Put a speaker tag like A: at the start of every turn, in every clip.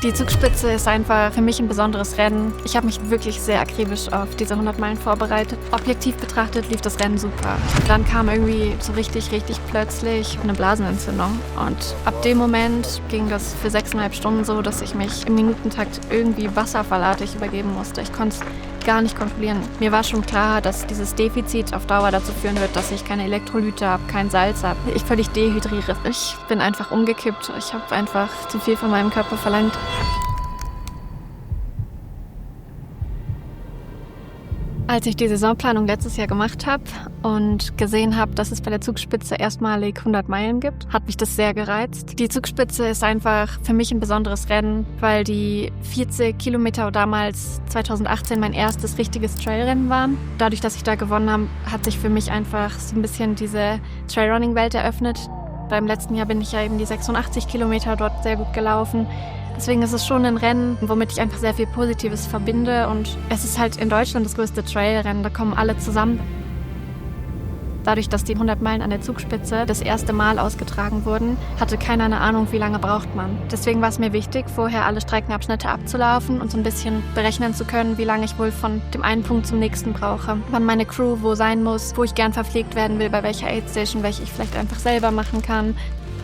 A: Die Zugspitze ist einfach für mich ein besonderes Rennen. Ich habe mich wirklich sehr akribisch auf diese 100 Meilen vorbereitet. Objektiv betrachtet lief das Rennen super. Dann kam irgendwie so richtig plötzlich eine Blasenentzündung. Und ab dem Moment ging das für 6,5 Stunden so, dass ich mich im Minutentakt irgendwie wasserfallartig übergeben musste. Ich konnte es gar nicht kontrollieren. Mir war schon klar, dass dieses Defizit auf Dauer dazu führen wird, dass ich keine Elektrolyte habe, kein Salz habe. Ich völlig dehydriere. Ich bin einfach umgekippt. Ich habe einfach zu viel von meinem Körper verlangt. Als ich die Saisonplanung letztes Jahr gemacht habe und gesehen habe, dass es bei der Zugspitze erstmalig 100 Meilen gibt, hat mich das sehr gereizt. Die Zugspitze ist einfach für mich ein besonderes Rennen, weil die 40 Kilometer damals 2018 mein erstes richtiges Trailrennen waren. Dadurch, dass ich da gewonnen habe, hat sich für mich einfach so ein bisschen diese Trailrunning-Welt eröffnet. Beim letzten Jahr bin ich ja eben die 86 Kilometer dort sehr gut gelaufen. Deswegen ist es schon ein Rennen, womit ich einfach sehr viel Positives verbinde. Und es ist halt in Deutschland das größte Trailrennen, da kommen alle zusammen. Dadurch, dass die 100 Meilen an der Zugspitze das erste Mal ausgetragen wurden, hatte keiner eine Ahnung, wie lange braucht man. Deswegen war es mir wichtig, vorher alle Streckenabschnitte abzulaufen und so ein bisschen berechnen zu können, wie lange ich wohl von dem einen Punkt zum nächsten brauche. Wann meine Crew wo sein muss, wo ich gern verpflegt werden will, bei welcher Aidstation, welche ich vielleicht einfach selber machen kann.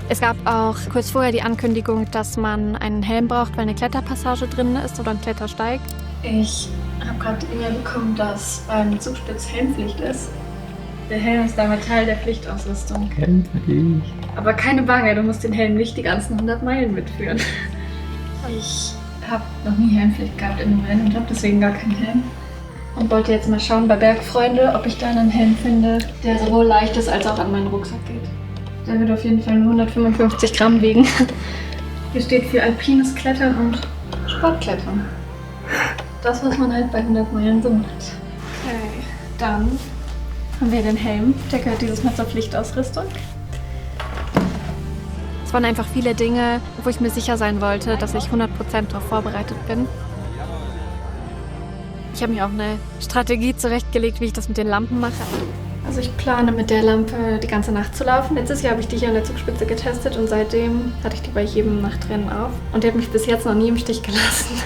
A: Es gab auch kurz vorher die Ankündigung, dass man einen Helm braucht, weil eine Kletterpassage drin ist oder ein Klettersteig. Ich habe gerade die E-Mail bekommen, dass beim Zugspitz Helmpflicht ist. Der Helm ist damit Teil der Pflichtausrüstung.
B: Endlich.
A: Aber keine Bange, du musst den Helm nicht die ganzen 100 Meilen mitführen. Ich habe noch nie Helmpflicht gehabt in einem Rennen und habe deswegen gar keinen Helm. Und wollte jetzt mal schauen bei Bergfreunde, ob ich da einen Helm finde, der sowohl leicht ist als auch an meinen Rucksack geht. Der wird auf jeden Fall nur 155 Gramm wiegen. Hier steht für alpines Klettern und Sportklettern. Das, was man halt bei 100 Meilen so macht. Okay, dann haben wir den Helm. Der gehört dieses Mal zur Pflichtausrüstung. Es waren einfach viele Dinge, wo ich mir sicher sein wollte, dass ich 100% darauf vorbereitet bin. Ich habe mir auch eine Strategie zurechtgelegt, wie ich das mit den Lampen mache. Also ich plane mit der Lampe die ganze Nacht zu laufen. Letztes Jahr habe ich die hier an der Zugspitze getestet und seitdem hatte ich die bei jedem Nachtrennen auf. Und die hat mich bis jetzt noch nie im Stich gelassen.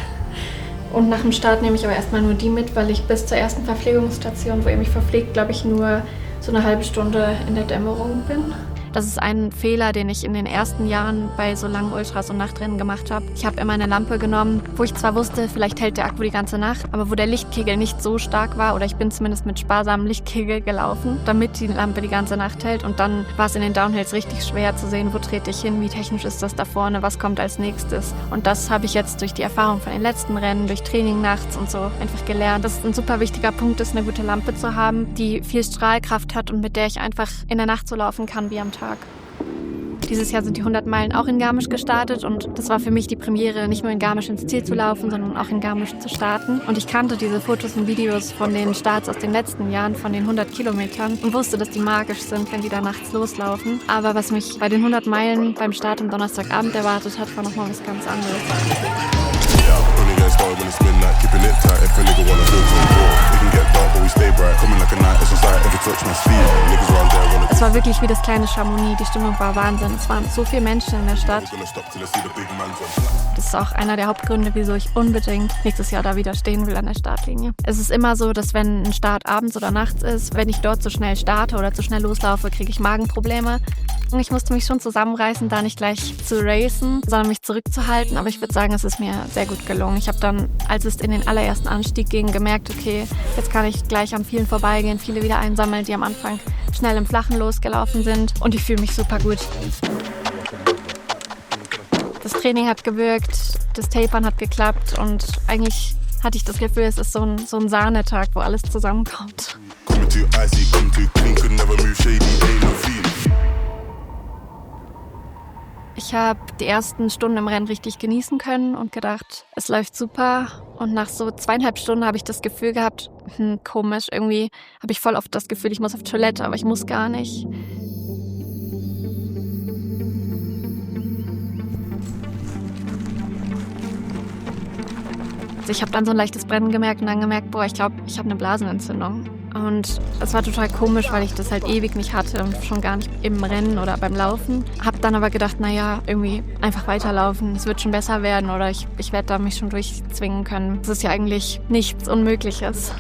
A: Und nach dem Start nehme ich aber erstmal nur die mit, weil ich bis zur ersten Verpflegungsstation, wo ihr mich verpflegt, glaube ich, nur so eine halbe Stunde in der Dämmerung bin. Das ist ein Fehler, den ich in den ersten Jahren bei so langen Ultras und Nachtrennen gemacht habe. Ich habe immer eine Lampe genommen, wo ich zwar wusste, vielleicht hält der Akku die ganze Nacht, aber wo der Lichtkegel nicht so stark war, oder ich bin zumindest mit sparsamem Lichtkegel gelaufen, damit die Lampe die ganze Nacht hält. Und dann war es in den Downhills richtig schwer zu sehen, wo trete ich hin, wie technisch ist das da vorne, was kommt als nächstes. Und das habe ich jetzt durch die Erfahrung von den letzten Rennen, durch Training nachts und so einfach gelernt. Das ist ein super wichtiger Punkt, ist eine gute Lampe zu haben, die viel Strahlkraft hat und mit der ich einfach in der Nacht so laufen kann wie am Tag. Dieses Jahr sind die 100 Meilen auch in Garmisch gestartet und das war für mich die Premiere, nicht nur in Garmisch ins Ziel zu laufen, sondern auch in Garmisch zu starten. Und ich kannte diese Fotos und Videos von den Starts aus den letzten Jahren, von den 100 Kilometern und wusste, dass die magisch sind, wenn die da nachts loslaufen. Aber was mich bei den 100 Meilen beim Start am Donnerstagabend erwartet hat, war nochmal was ganz anderes. Es war wirklich wie das kleine Chamonix. Die Stimmung war Wahnsinn. Es waren so viele Menschen in der Stadt. Das ist auch einer der Hauptgründe, wieso ich unbedingt nächstes Jahr da wieder stehen will an der Startlinie. Es ist immer so, dass wenn ein Start abends oder nachts ist, wenn ich dort zu schnell starte oder zu schnell loslaufe, kriege ich Magenprobleme. Ich musste mich schon zusammenreißen, da nicht gleich zu racen, sondern mich zurückzuhalten. Aber ich würde sagen, es ist mir sehr gut gelungen. Ich habe dann, als es in den allerersten Anstieg ging, gemerkt, okay, jetzt kann ich gleich an vielen vorbeigehen, viele wieder einsammeln, die am Anfang schnell im Flachen losgelaufen sind. Und ich fühle mich super gut. Das Training hat gewirkt, das Tapern hat geklappt und eigentlich hatte ich das Gefühl, es ist so ein Sahnetag, wo alles zusammenkommt. Ich habe die ersten Stunden im Rennen richtig genießen können und gedacht, es läuft super. Und nach so 2,5 Stunden habe ich das Gefühl gehabt, komisch, irgendwie habe ich voll oft das Gefühl, ich muss auf Toilette, aber ich muss gar nicht. Ich habe dann so ein leichtes Brennen gemerkt und dann gemerkt, ich glaube, ich habe eine Blasenentzündung. Und es war total komisch, weil ich das halt ewig nicht hatte und schon gar nicht im Rennen oder beim Laufen. Hab dann aber gedacht, naja, irgendwie einfach weiterlaufen. Es wird schon besser werden oder ich werde da mich schon durchzwingen können. Es ist ja eigentlich nichts Unmögliches.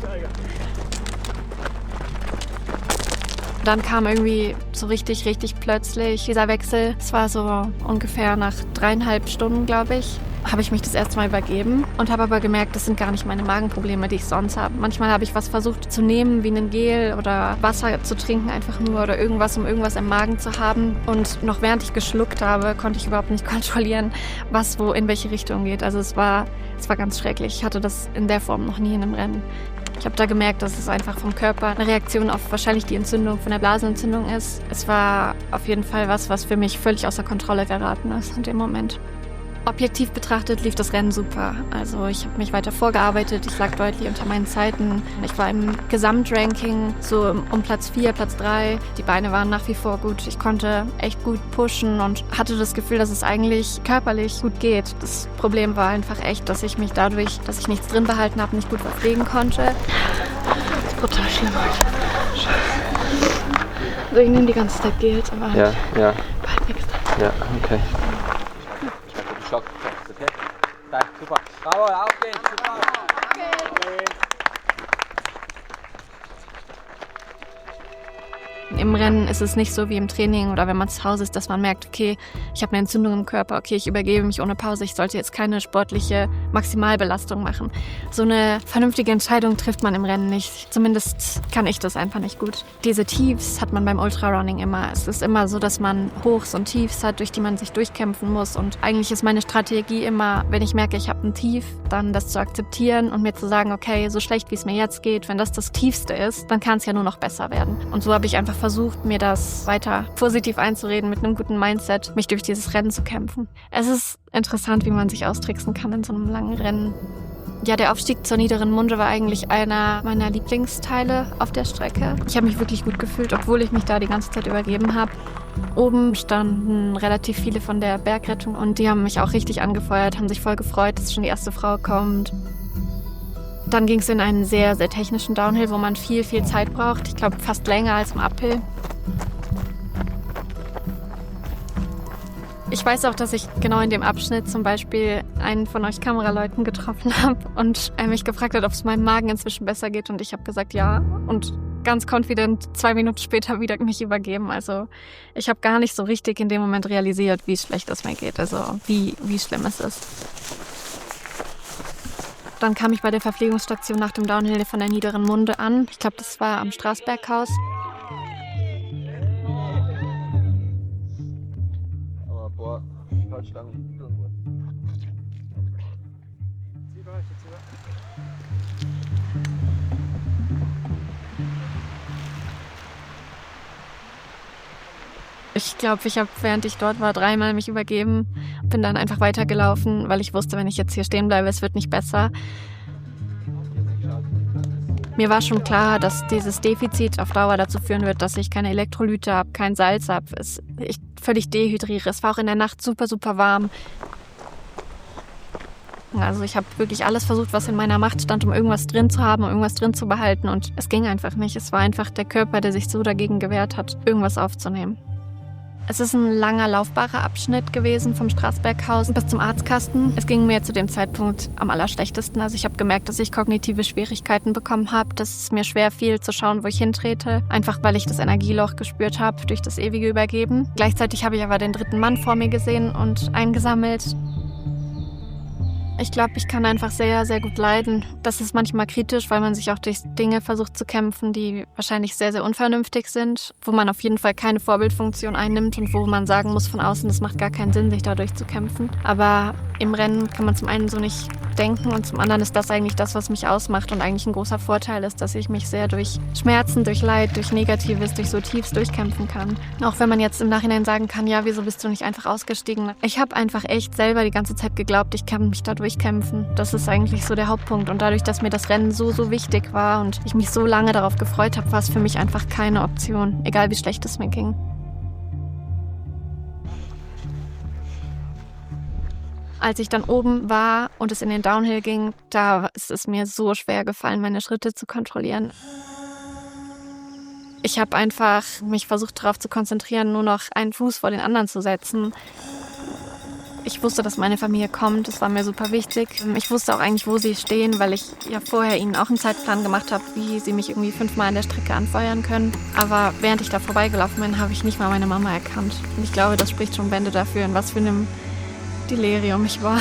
A: Dann kam irgendwie so richtig plötzlich dieser Wechsel. Es war so ungefähr nach 3,5 Stunden, glaube ich, habe ich mich das erste Mal übergeben und habe aber gemerkt, das sind gar nicht meine Magenprobleme, die ich sonst habe. Manchmal habe ich was versucht zu nehmen, wie einen Gel oder Wasser zu trinken einfach nur oder irgendwas, um irgendwas im Magen zu haben. Und noch während ich geschluckt habe, konnte ich überhaupt nicht kontrollieren, was wo in welche Richtung geht. Also es war ganz schrecklich. Ich hatte das in der Form noch nie in einem Rennen. Ich habe da gemerkt, dass es einfach vom Körper eine Reaktion auf wahrscheinlich die Entzündung von der Blasenentzündung ist. Es war auf jeden Fall was für mich völlig außer Kontrolle geraten ist in dem Moment. Objektiv betrachtet lief das Rennen super. Also ich habe mich weiter vorgearbeitet, ich lag deutlich unter meinen Zeiten. Ich war im Gesamtranking so um Platz 4, Platz 3. Die Beine waren nach wie vor gut. Ich konnte echt gut pushen und hatte das Gefühl, dass es eigentlich körperlich gut geht. Das Problem war einfach echt, dass ich mich dadurch, dass ich nichts drin behalten habe, nicht gut verpflegen konnte. Das ist brutal schlimm heute. Scheiße. Also ich nehme die ganze Zeit Gels, aber
B: ja.
A: bald nichts drin.
B: Ja, okay.
C: Schock. Okay. Danke, super. Bravo, aufgehen. Super. Okay.
A: Im Rennen ist es nicht so wie im Training oder wenn man zu Hause ist, dass man merkt, okay, ich habe eine Entzündung im Körper, okay, ich übergebe mich ohne Pause, ich sollte jetzt keine sportliche Maximalbelastung machen. So eine vernünftige Entscheidung trifft man im Rennen nicht. Zumindest kann ich das einfach nicht gut. Diese Tiefs hat man beim Ultrarunning immer. Es ist immer so, dass man Hochs und Tiefs hat, durch die man sich durchkämpfen muss. Und eigentlich ist meine Strategie immer, wenn ich merke, ich habe ein Tief, dann das zu akzeptieren und mir zu sagen, okay, so schlecht wie es mir jetzt geht, wenn das Tiefste ist, dann kann es ja nur noch besser werden. Und so habe ich einfach versucht, mir das weiter positiv einzureden, mit einem guten Mindset, mich durch dieses Rennen zu kämpfen. Es ist interessant, wie man sich austricksen kann in so einem langen Rennen. Ja, der Aufstieg zur Niederen Munde war eigentlich einer meiner Lieblingsteile auf der Strecke. Ich habe mich wirklich gut gefühlt, obwohl ich mich da die ganze Zeit übergeben habe. Oben standen relativ viele von der Bergrettung und die haben mich auch richtig angefeuert, haben sich voll gefreut, dass schon die erste Frau kommt. Dann ging es in einen sehr, sehr technischen Downhill, wo man viel Zeit braucht. Ich glaube, fast länger als im Uphill. Ich weiß auch, dass ich genau in dem Abschnitt zum Beispiel einen von euch Kameraleuten getroffen habe und er mich gefragt hat, ob es meinem Magen inzwischen besser geht. Und ich habe gesagt, ja. Und ganz confident 2 Minuten später wieder mich übergeben. Also ich habe gar nicht so richtig in dem Moment realisiert, wie schlecht es mir geht. Also wie schlimm es ist. Dann kam ich bei der Verpflegungsstation nach dem Downhill von der Niederen Munde an. Ich glaube, das war am Straßberghaus. Ich glaube, ich habe, während ich dort war, 3-mal mich übergeben. Bin dann einfach weitergelaufen, weil ich wusste, wenn ich jetzt hier stehen bleibe, es wird nicht besser. Mir war schon klar, dass dieses Defizit auf Dauer dazu führen wird, dass ich keine Elektrolyte habe, kein Salz habe. Ich völlig dehydriere. Es war auch in der Nacht super warm. Also ich habe wirklich alles versucht, was in meiner Macht stand, um irgendwas drin zu haben, um irgendwas drin zu behalten. Und es ging einfach nicht. Es war einfach der Körper, der sich so dagegen gewehrt hat, irgendwas aufzunehmen. Es ist ein langer, laufbarer Abschnitt gewesen vom Straßberghaus bis zum Arztkasten. Es ging mir zu dem Zeitpunkt am allerschlechtesten. Also ich habe gemerkt, dass ich kognitive Schwierigkeiten bekommen habe, dass es mir schwer fiel zu schauen, wo ich hintrete. Einfach weil ich das Energieloch gespürt habe durch das ewige Übergeben. Gleichzeitig habe ich aber den 3. Mann vor mir gesehen und eingesammelt. Ich glaube, ich kann einfach sehr, sehr gut leiden. Das ist manchmal kritisch, weil man sich auch durch Dinge versucht zu kämpfen, die wahrscheinlich sehr, sehr unvernünftig sind, wo man auf jeden Fall keine Vorbildfunktion einnimmt und wo man sagen muss von außen, es macht gar keinen Sinn, sich dadurch zu kämpfen. Aber im Rennen kann man zum einen so nicht denken und zum anderen ist das eigentlich das, was mich ausmacht und eigentlich ein großer Vorteil ist, dass ich mich sehr durch Schmerzen, durch Leid, durch Negatives, durch so Tiefs durchkämpfen kann. Auch wenn man jetzt im Nachhinein sagen kann, ja, wieso bist du nicht einfach ausgestiegen? Ich habe einfach echt selber die ganze Zeit geglaubt, ich kann mich da durchkämpfen. Das ist eigentlich so der Hauptpunkt und dadurch, dass mir das Rennen so wichtig war und ich mich so lange darauf gefreut habe, war es für mich einfach keine Option, egal wie schlecht es mir ging. Als ich dann oben war und es in den Downhill ging, da ist es mir so schwer gefallen, meine Schritte zu kontrollieren. Ich habe einfach mich versucht darauf zu konzentrieren, nur noch einen Fuß vor den anderen zu setzen. Ich wusste, dass meine Familie kommt, das war mir super wichtig. Ich wusste auch eigentlich, wo sie stehen, weil ich ja vorher ihnen auch einen Zeitplan gemacht habe, wie sie mich irgendwie 5-mal an der Strecke anfeuern können. Aber während ich da vorbeigelaufen bin, habe ich nicht mal meine Mama erkannt. Und ich glaube, das spricht schon Bände dafür, in was für einem Delirium ich war.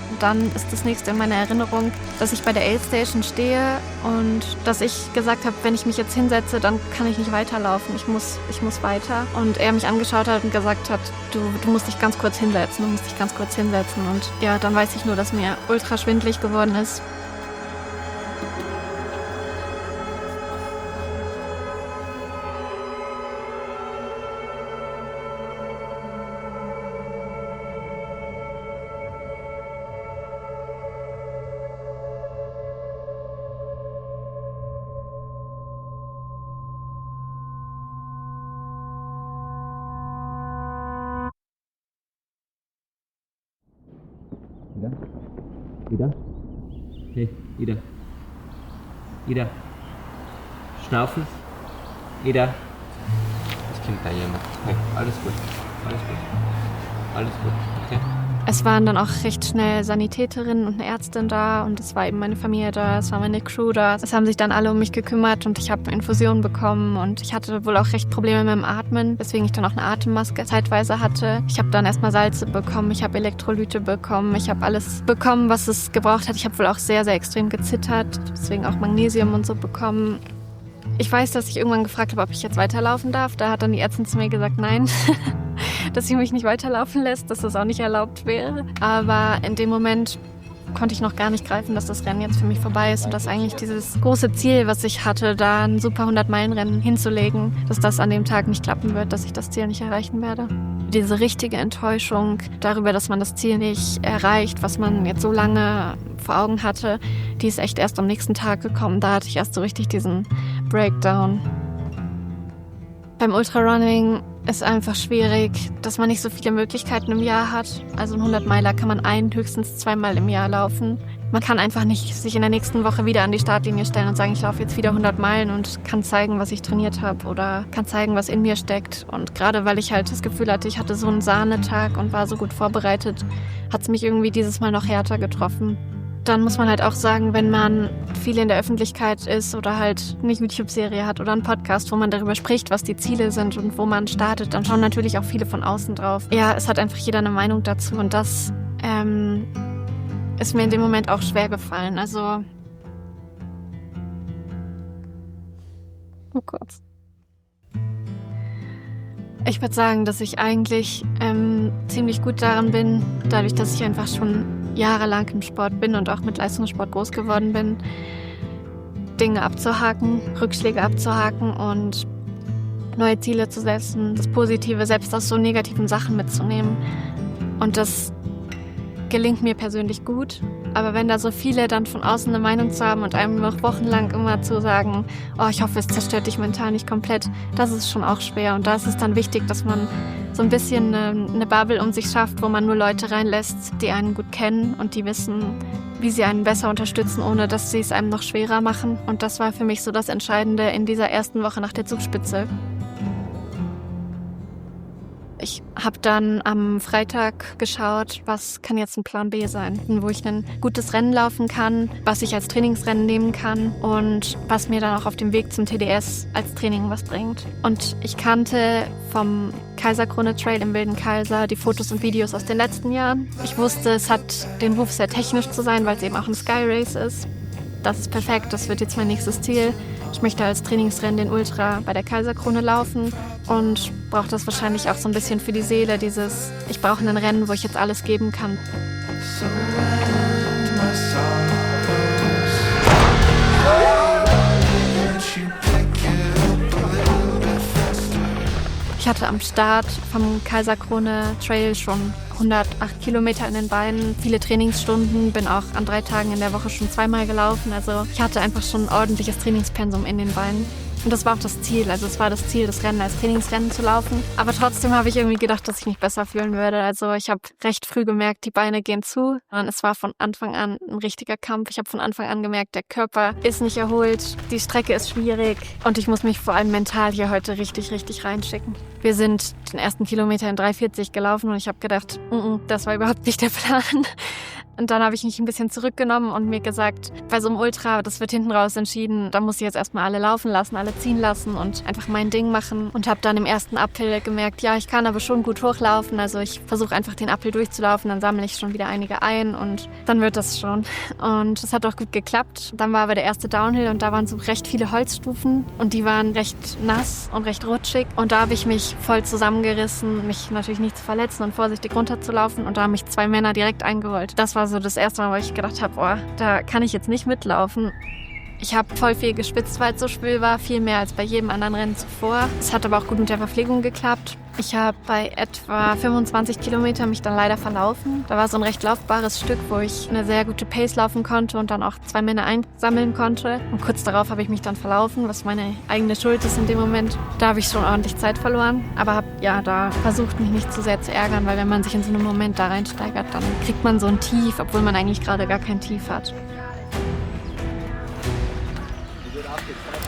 A: Und dann ist das nächste in meiner Erinnerung, dass ich bei der Aid Station stehe und dass ich gesagt habe, wenn ich mich jetzt hinsetze, dann kann ich nicht weiterlaufen. Ich muss weiter. Und er mich angeschaut hat und gesagt hat, du musst dich ganz kurz hinsetzen, Und ja, dann weiß ich nur, dass mir ultra schwindelig geworden ist.
C: Ida? Hey, Ida. Ida. Schnaufen. Ida. Das Kind da jemand. Hey, alles gut. Alles gut. Okay.
A: Es waren dann auch recht schnell Sanitäterinnen und eine Ärztin da und es war eben meine Familie da, es war meine Crew da. Es haben sich dann alle um mich gekümmert und ich habe Infusionen bekommen und ich hatte wohl auch recht Probleme mit dem Atmen, weswegen ich dann auch eine Atemmaske zeitweise hatte. Ich habe dann erstmal Salze bekommen, ich habe Elektrolyte bekommen, ich habe alles bekommen, was es gebraucht hat. Ich habe wohl auch sehr, sehr extrem gezittert, deswegen auch Magnesium und so bekommen. Ich weiß, dass ich irgendwann gefragt habe, ob ich jetzt weiterlaufen darf. Da hat dann die Ärztin zu mir gesagt, nein, dass sie mich nicht weiterlaufen lässt, dass das auch nicht erlaubt wäre. Aber in dem Moment konnte ich noch gar nicht greifen, dass das Rennen jetzt für mich vorbei ist und dass eigentlich dieses große Ziel, was ich hatte, da ein super 100-Meilen-Rennen hinzulegen, dass das an dem Tag nicht klappen wird, dass ich das Ziel nicht erreichen werde. Diese richtige Enttäuschung darüber, dass man das Ziel nicht erreicht, was man jetzt so lange vor Augen hatte, die ist echt erst am nächsten Tag gekommen. Da hatte ich erst so richtig diesen Breakdown. Beim Ultrarunning ist einfach schwierig, dass man nicht so viele Möglichkeiten im Jahr hat. Also ein 100-Meiler kann man höchstens 2-mal im Jahr laufen. Man kann einfach nicht sich in der nächsten Woche wieder an die Startlinie stellen und sagen, ich laufe jetzt wieder 100 Meilen und kann zeigen, was ich trainiert habe oder kann zeigen, was in mir steckt. Und gerade weil ich halt das Gefühl hatte, ich hatte so einen Sahnetag und war so gut vorbereitet, hat es mich irgendwie dieses Mal noch härter getroffen. Dann muss man halt auch sagen, wenn man viel in der Öffentlichkeit ist oder halt eine YouTube-Serie hat oder einen Podcast, wo man darüber spricht, was die Ziele sind und wo man startet, dann schauen natürlich auch viele von außen drauf. Ja, es hat einfach jeder eine Meinung dazu und das ist mir in dem Moment auch schwer gefallen. Also, oh Gott. Ich würde sagen, dass ich eigentlich ziemlich gut daran bin, dadurch, dass ich einfach schon jahrelang im Sport bin und auch mit Leistungssport groß geworden bin, Dinge abzuhaken, Rückschläge abzuhaken und neue Ziele zu setzen, das Positive selbst aus so negativen Sachen mitzunehmen. Und das gelingt mir persönlich gut. Aber wenn da so viele dann von außen eine Meinung zu haben und einem noch wochenlang immer zu sagen, oh, ich hoffe, es zerstört dich mental nicht komplett, das ist schon auch schwer. Und da ist es dann wichtig, dass man so ein bisschen eine Bubble um sich schafft, wo man nur Leute reinlässt, die einen gut kennen und die wissen, wie sie einen besser unterstützen, ohne dass sie es einem noch schwerer machen. Und das war für mich so das Entscheidende in dieser ersten Woche nach der Zugspitze. Ich habe dann am Freitag geschaut, was kann jetzt ein Plan B sein, wo ich ein gutes Rennen laufen kann, was ich als Trainingsrennen nehmen kann und was mir dann auch auf dem Weg zum TDS als Training was bringt. Und ich kannte vom Kaiserkrone Trail im Wilden Kaiser die Fotos und Videos aus den letzten Jahren. Ich wusste, es hat den Ruf, sehr technisch zu sein, weil es eben auch ein Sky Race ist. Das ist perfekt, das wird jetzt mein nächstes Ziel. Ich möchte als Trainingsrennen den Ultra bei der Kaiserkrone laufen und brauche das wahrscheinlich auch so ein bisschen für die Seele, dieses, ich brauche ein Rennen, wo ich jetzt alles geben kann. Ich hatte am Start vom Kaiserkrone Trail schon 108 Kilometer in den Beinen, viele Trainingsstunden, bin auch an 3 Tagen in der Woche schon 2-mal gelaufen. Also ich hatte einfach schon ein ordentliches Trainingspensum in den Beinen. Und das war auch das Ziel. Also es war das Ziel, das Rennen als Trainingsrennen zu laufen. Aber trotzdem habe ich irgendwie gedacht, dass ich mich besser fühlen würde. Also ich habe recht früh gemerkt, die Beine gehen zu. Und es war von Anfang an ein richtiger Kampf. Ich habe von Anfang an gemerkt, der Körper ist nicht erholt, die Strecke ist schwierig. Und ich muss mich vor allem mental hier heute richtig, richtig reinschicken. Wir sind den ersten Kilometer in 3,40 gelaufen und ich habe gedacht, das war überhaupt nicht der Plan. Und dann habe ich mich ein bisschen zurückgenommen und mir gesagt, bei so einem Ultra, das wird hinten raus entschieden, da muss ich jetzt erstmal alle laufen lassen, alle ziehen lassen und einfach mein Ding machen. Und habe dann im ersten Uphill gemerkt, ja, ich kann aber schon gut hochlaufen. Also ich versuche einfach den Uphill durchzulaufen, dann sammle ich schon wieder einige ein und dann wird das schon. Und das hat auch gut geklappt. Dann war aber der erste Downhill und da waren so recht viele Holzstufen und die waren recht nass und recht rutschig. Und da habe ich mich voll zusammengerissen, mich natürlich nicht zu verletzen und vorsichtig runterzulaufen. Und da haben mich 2 Männer direkt eingeholt. Das war so das erste Mal, wo ich gedacht habe, boah, da kann ich jetzt nicht mitlaufen. Ich habe voll viel geschwitzt, weil es so schwül war, viel mehr als bei jedem anderen Rennen zuvor. Es hat aber auch gut mit der Verpflegung geklappt. Ich habe bei etwa 25 Kilometern mich dann leider verlaufen. Da war so ein recht laufbares Stück, wo ich eine sehr gute Pace laufen konnte und dann auch 2 Männer einsammeln konnte. Und kurz darauf habe ich mich dann verlaufen, was meine eigene Schuld ist in dem Moment. Da habe ich schon ordentlich Zeit verloren, aber habe da versucht, mich nicht zu sehr zu ärgern, weil wenn man sich in so einen Moment da reinsteigert, dann kriegt man so ein Tief, obwohl man eigentlich gerade gar kein Tief hat.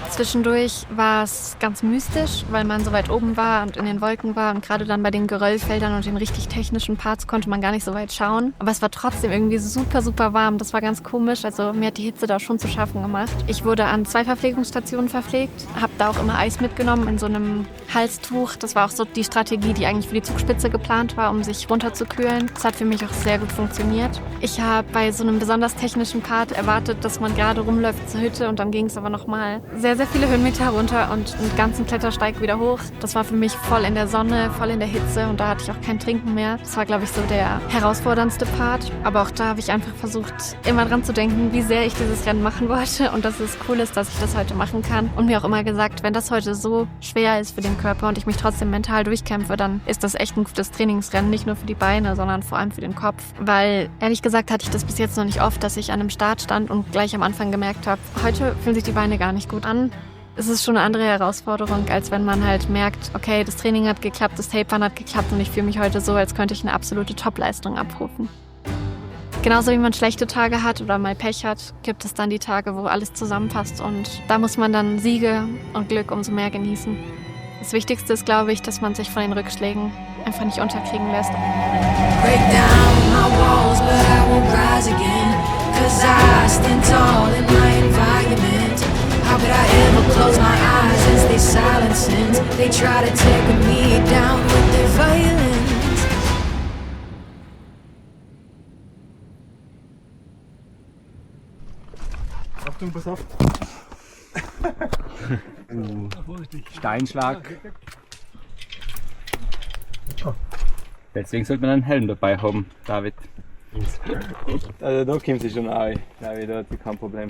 A: Zwischendurch war es ganz mystisch, weil man so weit oben war und in den Wolken war und gerade dann bei den Geröllfeldern und den richtig technischen Parts konnte man gar nicht so weit schauen. Aber es war trotzdem irgendwie super, super warm. Das war ganz komisch. Also mir hat die Hitze da schon zu schaffen gemacht. Ich wurde an 2 Verpflegungsstationen verpflegt, habe da auch immer Eis mitgenommen in so einem Halstuch. Das war auch so die Strategie, die eigentlich für die Zugspitze geplant war, um sich runterzukühlen. Das hat für mich auch sehr gut funktioniert. Ich habe bei so einem besonders technischen Part erwartet, dass man gerade rumläuft zur Hütte und dann ging es aber nochmal sehr, sehr viele Höhenmeter runter und einen ganzen Klettersteig wieder hoch. Das war für mich voll in der Sonne, voll in der Hitze und da hatte ich auch kein Trinken mehr. Das war, glaube ich, so der herausforderndste Part. Aber auch da habe ich einfach versucht, immer dran zu denken, wie sehr ich dieses Rennen machen wollte und dass es cool ist, dass ich das heute machen kann. Und mir auch immer gesagt, wenn das heute so schwer ist für den Körper und ich mich trotzdem mental durchkämpfe, dann ist das echt ein gutes Trainingsrennen, nicht nur für die Beine, sondern vor allem für den Kopf. Weil, ehrlich gesagt, hatte ich das bis jetzt noch nicht oft, dass ich an einem Start stand und gleich am Anfang gemerkt habe, heute fühlen sich die Beine gar nicht gut an. Es ist schon eine andere Herausforderung, als wenn man halt merkt, okay, das Training hat geklappt, das Tapern hat geklappt und ich fühle mich heute so, als könnte ich eine absolute Topleistung abrufen. Genauso wie man schlechte Tage hat oder mal Pech hat, gibt es dann die Tage, wo alles zusammenpasst und da muss man dann Siege und Glück umso mehr genießen. Das Wichtigste ist, glaube ich, dass man sich von den Rückschlägen einfach nicht unterkriegen lässt. Break down my walls, but I won't rise again, 'cause I stand tall in my environment. How could I ever close my eyes as they silence sins? They try to take me down with their violence.
B: Achtung, pass auf.
C: Steinschlag. Deswegen sollte man einen Helm dabei haben, David.
B: Also da kommt sie schon rein. Da hat sie kein Problem.